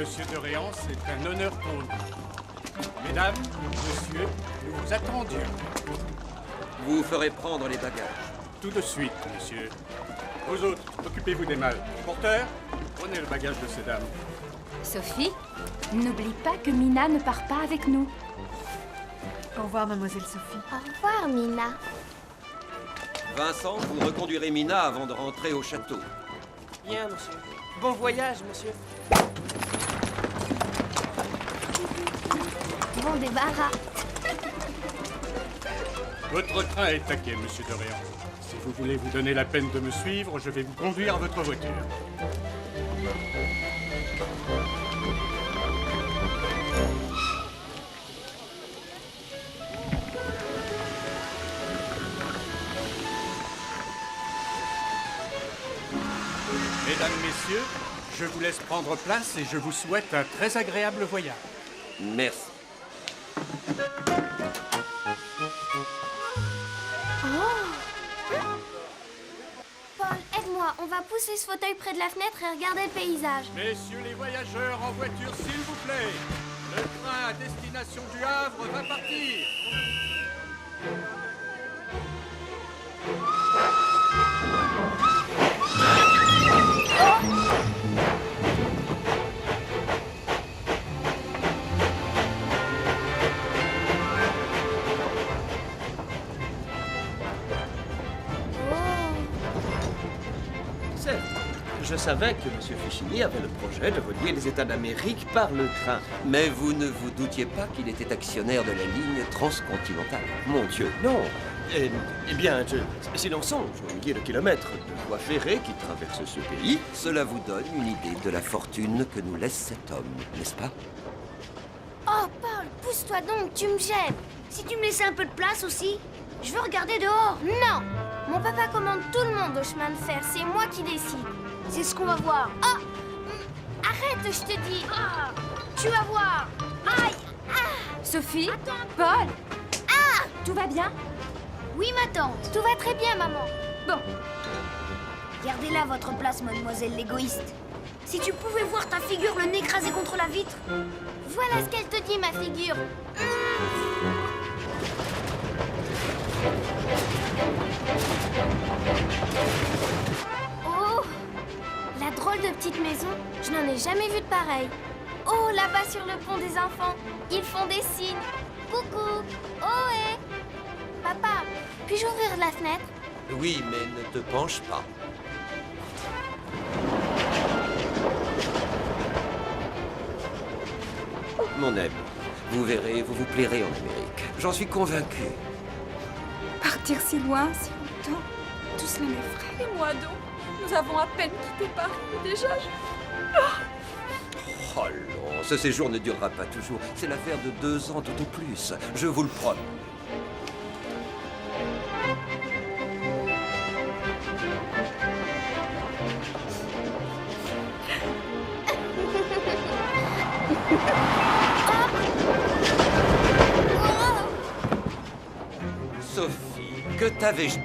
monsieur de Réan, c'est un honneur pour nous. Mesdames, monsieur, nous vous attendions. Vous ferez prendre les bagages. Tout de suite, monsieur. Vous autres, occupez-vous des malles. Porteur, prenez le bagage de ces dames. Sophie, n'oublie pas que Mina ne part pas avec nous. Au revoir, mademoiselle Sophie. Au revoir, Mina. Vincent, vous reconduirez Mina avant de rentrer au château. Bien, monsieur. Bon voyage, monsieur. Bon débarras. Votre train est taqué, monsieur de Réan. Si vous voulez vous donner la peine de me suivre, je vais vous conduire à votre voiture. Mesdames, messieurs, je vous laisse prendre place et je vous souhaite un très agréable voyage. Merci. Paul, aide-moi. On va pousser ce fauteuil près de la fenêtre et regarder le paysage. Messieurs les voyageurs en voiture, s'il vous plaît. Le train à destination du Havre va partir. Certes, je savais que M. Fichini avait le projet de relier les États d'Amérique par le train. Mais vous ne vous doutiez pas qu'il était actionnaire de la ligne transcontinentale. Mon Dieu. Non. Eh bien, si l'on songe aux milliers de kilomètres de voies ferrées qui traversent ce pays, Cela vous donne une idée de la fortune que nous laisse cet homme, n'est-ce pas? Oh, Paul, pousse-toi donc, tu me gênes. Si tu me laissais un peu de place aussi, je veux regarder dehors. Non, mon papa commande tout le monde au chemin de fer, c'est moi qui décide. C'est ce qu'on va voir. Oh, arrête, je te dis. Ah, tu vas voir. Aïe. Sophie, Attends. Paul, tout va bien? Oui, ma tante, tout va très bien, maman. Bon, Gardez là votre place, mademoiselle l'égoïste. Si tu pouvais voir ta figure le nez écrasé contre la vitre. Voilà ce qu'elle te dit, ma figure. Oh, la drôle de petite maison, je n'en ai jamais vu de pareille. Oh, là-bas sur le pont des enfants, ils font des signes. Coucou, ohé. Papa, puis-je ouvrir la fenêtre? Oui, mais ne te penche pas. Mon ami, vous verrez, vous vous plairez en Amérique. J'en suis convaincu. Partir si loin, si longtemps, tout cela m'effraie. Et moi donc, nous avons à peine quitté Paris déjà. Oh non, ce séjour ne durera pas toujours. C'est l'affaire de 2 ans tout au plus. Je vous le promets. Sophie, que t'avais-je dit?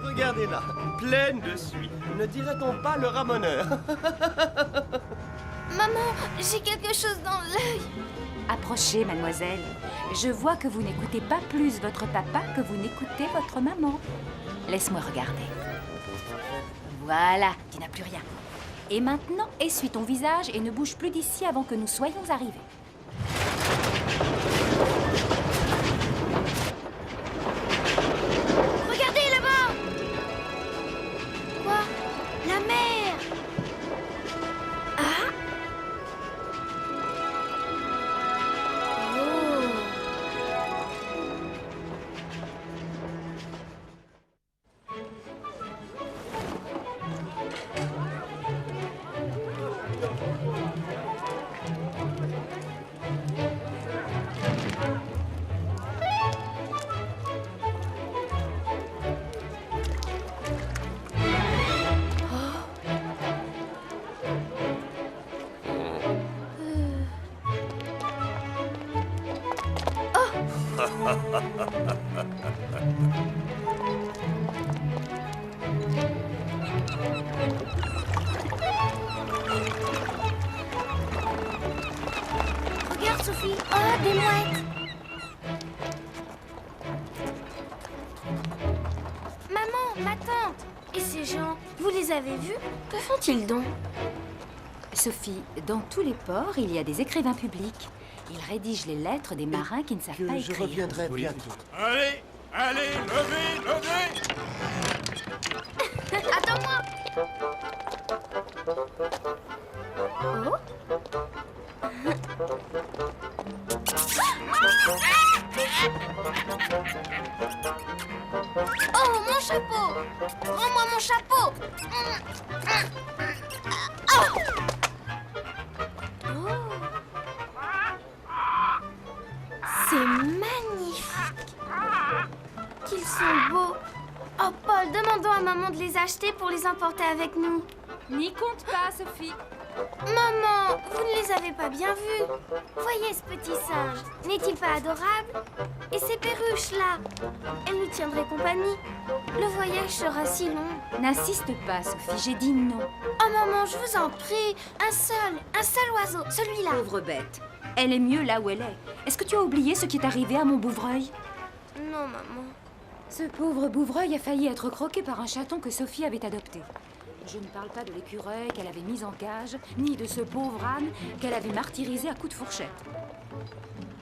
regardez-la, pleine de suie. Ne dirait-on pas le ramoneur? Maman, j'ai quelque chose dans l'œil. approchez, mademoiselle. Je vois que vous n'écoutez pas plus votre papa que vous n'écoutez votre maman. Laisse-moi regarder. Voilà, tu n'as plus rien. Et maintenant, essuie ton visage et ne bouge plus d'ici avant que nous soyons arrivés. Regardez là-bas. Quoi? La mer. Ah. Oh. Sophie. Oh, des mouettes. Maman, ma tante. Et ces gens, vous les avez vus? Que font-ils donc? Sophie, dans tous les ports, il y a des écrivains publics. Ils rédigent les lettres des marins qui ne savent pas Que je écrire. reviendrai bientôt. Allez, allez, levez, levez! Attends-moi. Oh. Oh, mon chapeau! Rends-moi mon chapeau! Oh! C'est magnifique! Qu'ils sont beaux! Oh, Paul, demandons à maman de les acheter pour les emporter avec nous. N'y compte pas, Sophie. Maman, vous ne les avez pas bien vus. Voyez ce petit singe, n'est-il pas adorable? Et ces perruches-là, elles nous tiendraient compagnie. Le voyage sera si long. N'insiste pas, Sophie, j'ai dit non. Oh maman, je vous en prie, un seul oiseau, celui-là. Pauvre bête. Elle est mieux là où elle est. Est-ce que tu as oublié ce qui est arrivé à mon bouvreuil? Non, maman. Ce pauvre bouvreuil a failli être croqué par un chaton que Sophie avait adopté. Je ne parle pas de l'écureuil qu'elle avait mis en cage, ni de ce pauvre âne qu'elle avait martyrisé à coups de fourchette.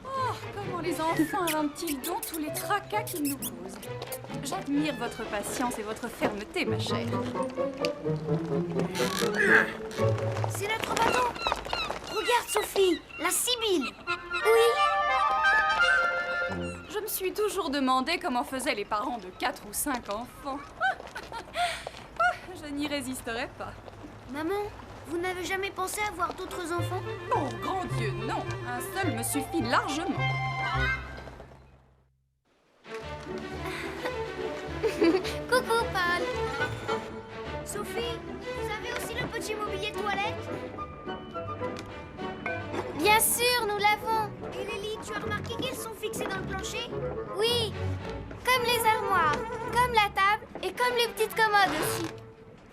Oh, comment les enfants inventent-ils donc tous les tracas qu'ils nous causent? J'admire votre patience et votre fermeté, ma chère. C'est notre bateau. Regarde, Sophie, la Sibylle. Oui. Je me suis toujours demandé comment faisaient les parents de 4 ou 5 enfants. Je n'y résisterai pas. Maman, vous n'avez jamais pensé avoir d'autres enfants? Oh, grand Dieu, non. Un seul me suffit largement. Coucou, Paul. Sophie, vous avez aussi le petit mobilier toilette? Bien sûr, nous l'avons. Et les lits, tu as remarqué qu'ils sont fixés dans le plancher? Oui, comme les armoires, comme la table et comme les petites commodes aussi.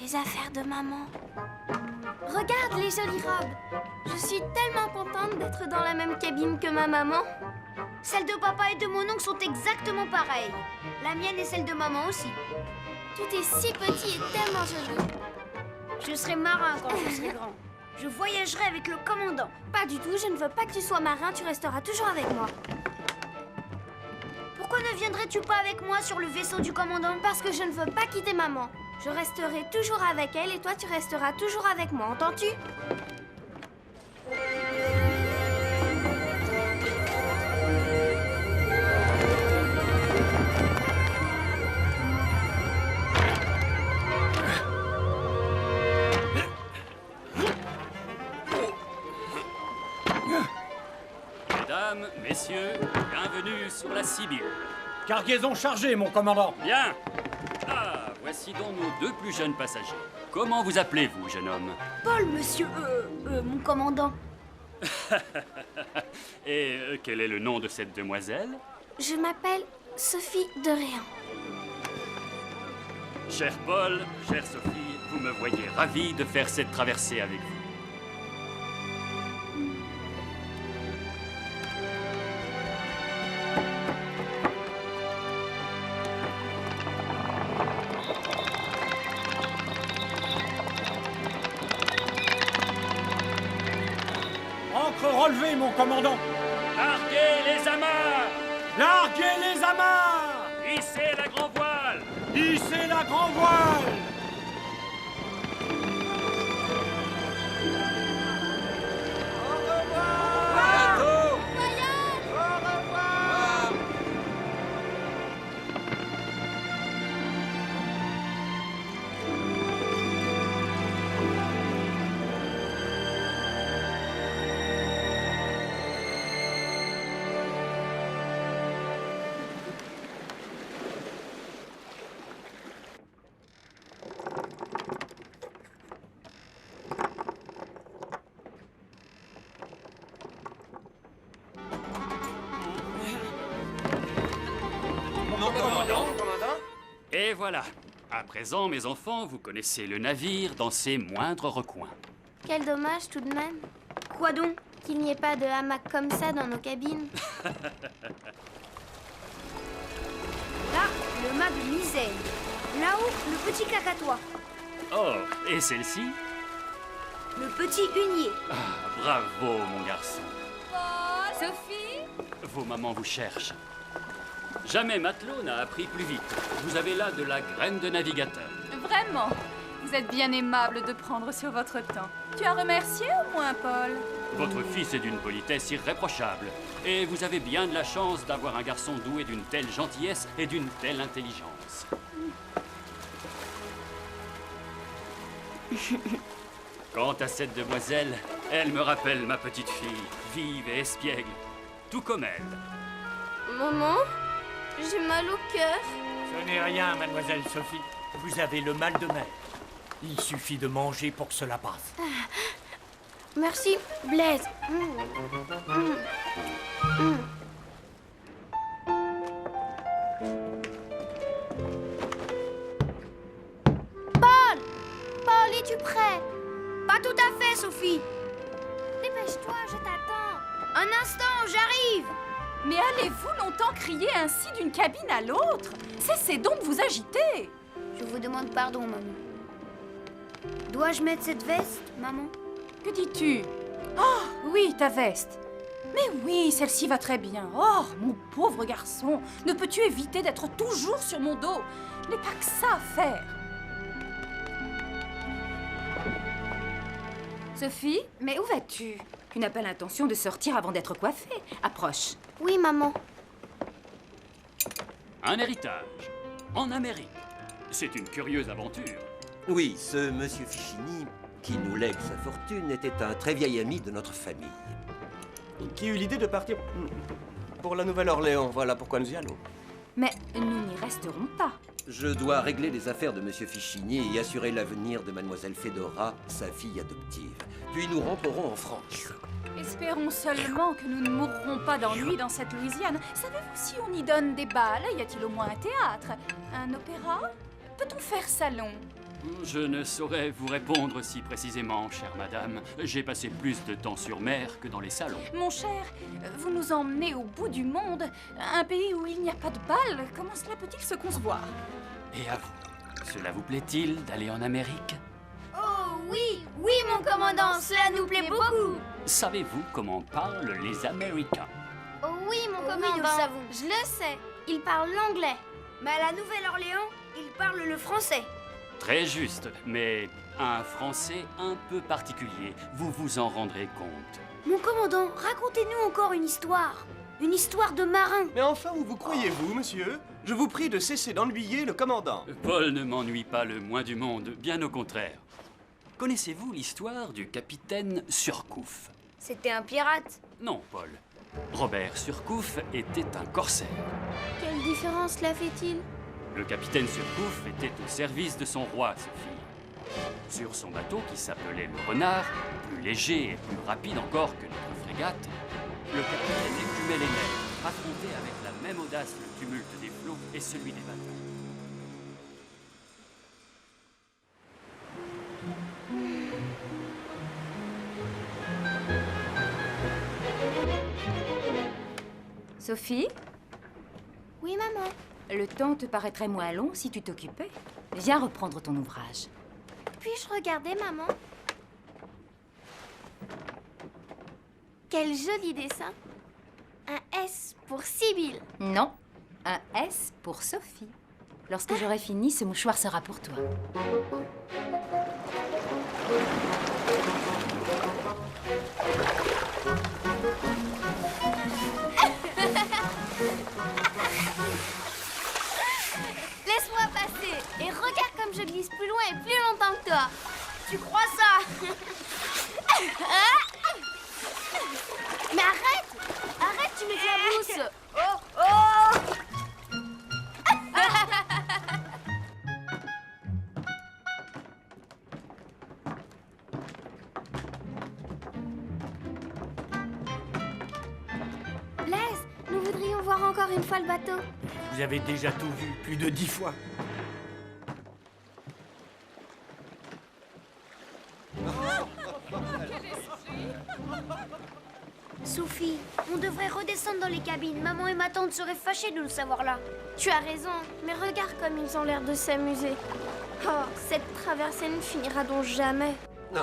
Les affaires de maman. Regarde les jolies robes. Je suis tellement contente d'être dans la même cabine que ma maman. Celles de papa et de mon oncle sont exactement pareilles. La mienne et celle de maman aussi. Tout est si petit et tellement joli. Je serai marin quand je serai grand. Je voyagerai avec le commandant. Pas du tout, je ne veux pas que tu sois marin, tu resteras toujours avec moi. Pourquoi ne viendrais-tu pas avec moi sur le vaisseau du commandant? Parce que je ne veux pas quitter maman. Je resterai toujours avec elle et toi tu resteras toujours avec moi, entends-tu? Mesdames, messieurs, bienvenue sur la Sibylle. Cargaison chargée, mon commandant. Bien. Ah, voici donc nos 2 plus jeunes passagers. Comment vous appelez-vous, jeune homme? Paul, monsieur, mon commandant. Et quel est le nom de cette demoiselle? Je m'appelle Sophie de Réan. Cher Paul, chère Sophie, vous me voyez ravi de faire cette traversée avec vous. Ancre relevée, mon commandant. Larguez les amarres! Larguez les amarres! Hissez la grand voile! Hissez la grand voile! Bientôt! Et voilà. À présent, mes enfants, vous connaissez le navire dans ses moindres recoins. Quel dommage tout de même. Quoi donc? qu'il n'y ait pas de hamac comme ça dans nos cabines. Là, le mât de misaine. Là-haut, le petit cacatois. Oh, et celle-ci? Le petit hunier. Ah, bravo, mon garçon. Sophie? Vos mamans vous cherchent. Jamais matelot n'a appris plus vite. Vous avez là de la graine de navigateur. Vraiment? Vous êtes bien aimable de prendre sur votre temps. Tu as remercié au moins, Paul? Votre fils est d'une politesse irréprochable. Et vous avez bien de la chance d'avoir un garçon doué d'une telle gentillesse et d'une telle intelligence. Quant à cette demoiselle, elle me rappelle ma petite fille, vive et espiègle, tout comme elle. Maman, j'ai mal au cœur. Ce n'est rien, mademoiselle Sophie. Vous avez le mal de mer. Il suffit de manger pour que cela passe. Merci, Blaise. Paul! Paul, es-tu prêt? Pas tout à fait, Sophie. Dépêche-toi, je t'attends. Un instant, j'arrive. Mais allez-vous longtemps crier ainsi d'une cabine à l'autre? Cessez donc de vous agiter. Je vous demande pardon, maman. Dois-je mettre cette veste, maman? Que dis-tu? Oh, oui, ta veste. Mais oui, celle-ci va très bien. Oh, mon pauvre garçon, ne peux-tu éviter d'être toujours sur mon dos? Je n'ai pas que ça à faire. Sophie, mais où vas-tu? Tu n'as pas l'intention de sortir avant d'être coiffée. Approche. Oui, maman. Un héritage, en Amérique. C'est une curieuse aventure. Oui, ce monsieur Fichini, qui nous lègue sa fortune, était un très vieil ami de notre famille. Qui eut l'idée de partir pour la Nouvelle-Orléans. Voilà pourquoi nous y allons. Mais nous n'y resterons pas. Je dois régler les affaires de monsieur Fichini et assurer l'avenir de mademoiselle Fedora, sa fille adoptive. Puis nous rentrerons en France. Espérons seulement que nous ne mourrons pas d'ennui dans cette Louisiane. Savez-vous si on y donne des balles? Y a-t-il au moins un théâtre? Un opéra? Peut-on faire salon? Je ne saurais vous répondre si précisément, chère madame. J'ai passé plus de temps sur mer que dans les salons. Mon cher, vous nous emmenez au bout du monde, un pays où il n'y a pas de balles. Comment cela peut-il se concevoir? Et à vous, cela vous plaît-il d'aller en Amérique? Oh oui, oui, mon commandant, cela nous plaît beaucoup. Savez-vous comment parlent les Américains? Oh oui, mon commandant, nous le savons. Je le sais. Ils parlent l'anglais. Mais à la Nouvelle-Orléans, ils parlent le français. Très juste, mais un français un peu particulier. Vous vous en rendrez compte. Mon commandant, racontez-nous encore une histoire. Une histoire de marin. Mais enfin, où vous croyez-vous, monsieur? Je vous prie de cesser d'ennuyer le commandant. Paul ne m'ennuie pas le moins du monde, bien au contraire. Connaissez-vous l'histoire du capitaine Surcouf? C'était un pirate. Non, Paul. Robert Surcouf était un corsaire. Quelle différence cela fait-il? Le capitaine Surcouf était au service de son roi, Sophie. Sur son bateau, qui s'appelait le Renard, plus léger et plus rapide encore que notre frégate, le capitaine écumait les mers, affrontait avec la même audace le tumulte des flots et celui des bateaux. Sophie, Oui, maman. le temps te paraîtrait moins long si tu t'occupais. Viens reprendre ton ouvrage. Puis-je regarder, maman? Quel joli dessin. Un S pour Sibylle. Non, un S pour Sophie. Lorsque j'aurai fini, ce mouchoir sera pour toi. Laisse-moi passer et regarde comme je glisse plus loin et plus longtemps que toi. Tu crois ça? Mais arrête! Arrête, tu m'éclabousses! Oh, oh! Blaise, nous voudrions voir encore une fois le bateau. Vous avez déjà tout vu, plus de 10 fois. Sophie, on devrait redescendre dans les cabines. Maman et ma tante seraient fâchées de nous savoir là. Tu as raison, mais regarde comme ils ont l'air de s'amuser. Oh, cette traversée ne finira donc jamais. Non,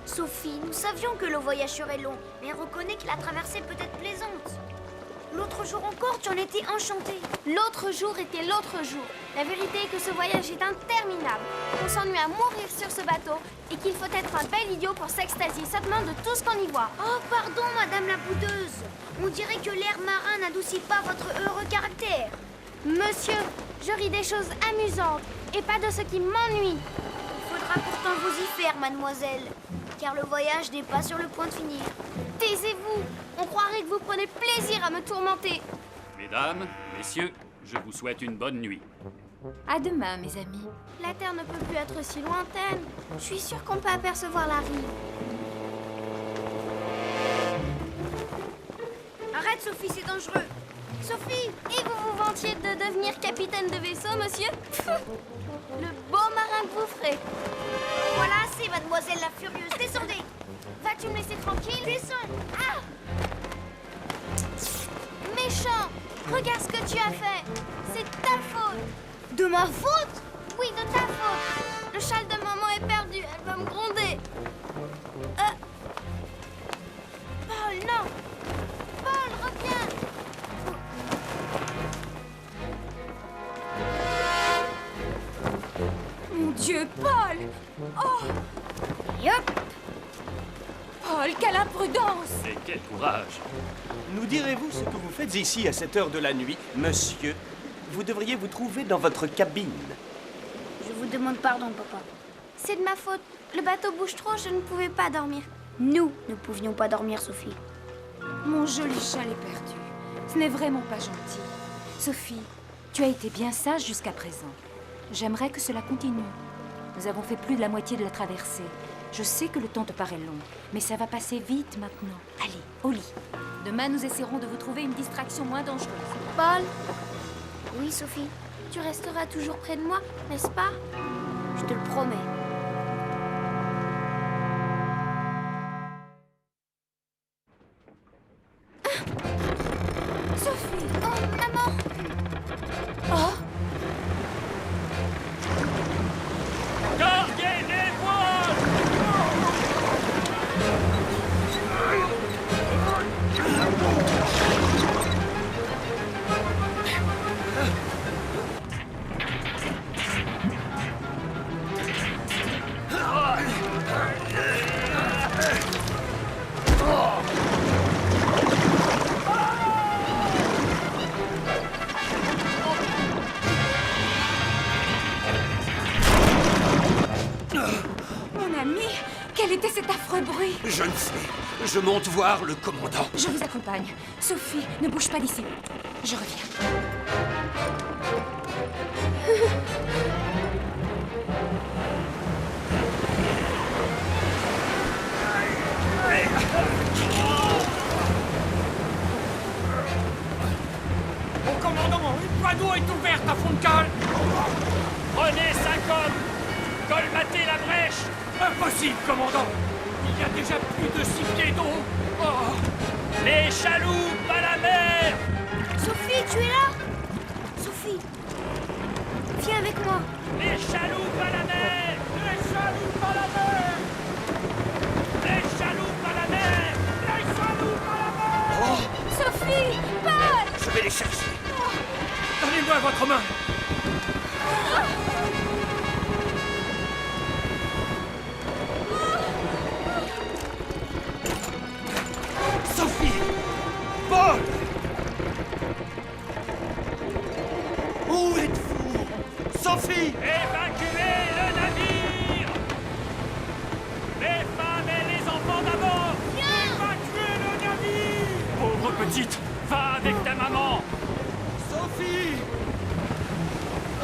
Sophie, nous savions que le voyage serait long, mais reconnais que la traversée peut être plaisante. L'autre jour encore, tu en étais enchantée. L'autre jour était l'autre jour. La vérité est que ce voyage est interminable. On s'ennuie à mourir sur ce bateau et qu'il faut être un bel idiot pour s'extasier seulement de tout ce qu'on y voit. Oh, pardon, madame la boudeuse. On dirait que l'air marin n'adoucit pas votre heureux caractère. Monsieur, je ris des choses amusantes et pas de ce qui m'ennuie. Il faudra pourtant vous y faire, mademoiselle, car le voyage n'est pas sur le point de finir. Taisez-vous! On croirait que vous prenez plaisir à me tourmenter. Mesdames, messieurs, je vous souhaite une bonne nuit. À demain, mes amis. La Terre ne peut plus être si lointaine. Je suis sûre qu'on peut apercevoir la rive. Arrête, Sophie, c'est dangereux. Sophie, et vous vous vantiez de devenir capitaine de vaisseau, monsieur? Le beau marin que vous ferez. Voilà, c'est mademoiselle la furieuse. Descendez. Vas-tu me laisser tranquille? Descends. Ah! Méchant! Regarde ce que tu as fait. C'est ta faute. De ma faute? Oui, de ta faute. Le châle de maman est perdu. Elle va me gronder. Paul, non. Paul, reviens. Mon Dieu, Paul! Oh! Yop. Paul, quelle imprudence! Et quel courage! Nous direz-vous ce que vous faites ici à cette heure de la nuit, monsieur? Vous devriez vous trouver dans votre cabine. Je vous demande pardon, papa. C'est de ma faute. Le bateau bouge trop, je ne pouvais pas dormir. Nous ne pouvions pas dormir, Sophie. Mon joli châle est perdu. Ce n'est vraiment pas gentil. Sophie, tu as été bien sage jusqu'à présent. J'aimerais que cela continue. Nous avons fait plus de la moitié de la traversée. Je sais que le temps te paraît long, mais ça va passer vite maintenant. Allez, au lit. Demain, nous essaierons de vous trouver une distraction moins dangereuse. Paul? Oui, Sophie. Tu resteras toujours près de moi, n'est-ce pas? Je te le promets. Sophie! Oh, maman! Oh! Gardez les voiles! Mon ami, quel était cet affreux bruit? je ne sais. Je monte voir le commandant. Je vous accompagne. Sophie, ne bouge pas d'ici. Je reviens. Mon commandant, une voie d'eau est ouverte à fond de cale. Prenez 5 hommes. Colmatez la brèche. Impossible, commandant. Il y a déjà plus de 6 pieds d'eau. Oh. Les chaloupes à la mer. Sophie, tu es là? Sophie, viens avec moi. Les chaloupes à la mer. Les chaloupes à la mer. Les chaloupes à la mer. Les chaloupes à la mer. Sophie! Paul! Je vais les chercher. Donnez-moi votre main. Sophie! Paul! Où êtes-vous? Sophie! Évacuez le navire. Les femmes et les enfants d'abord. Évacuez le navire. Pauvre petite, va avec ta maman. Sophie!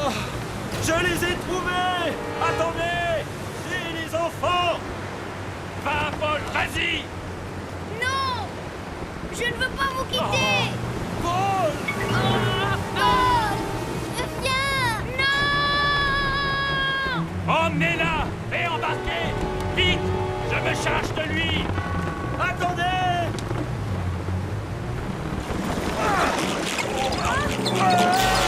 Oh, je les ai trouvés! Attendez! J'ai les enfants! Va, Paul, vas-y. Non! Je ne veux pas vous quitter! Paul! Paul! Viens! Non! Emmenez-la et embarquez. Vite, je me charge de lui. Ah!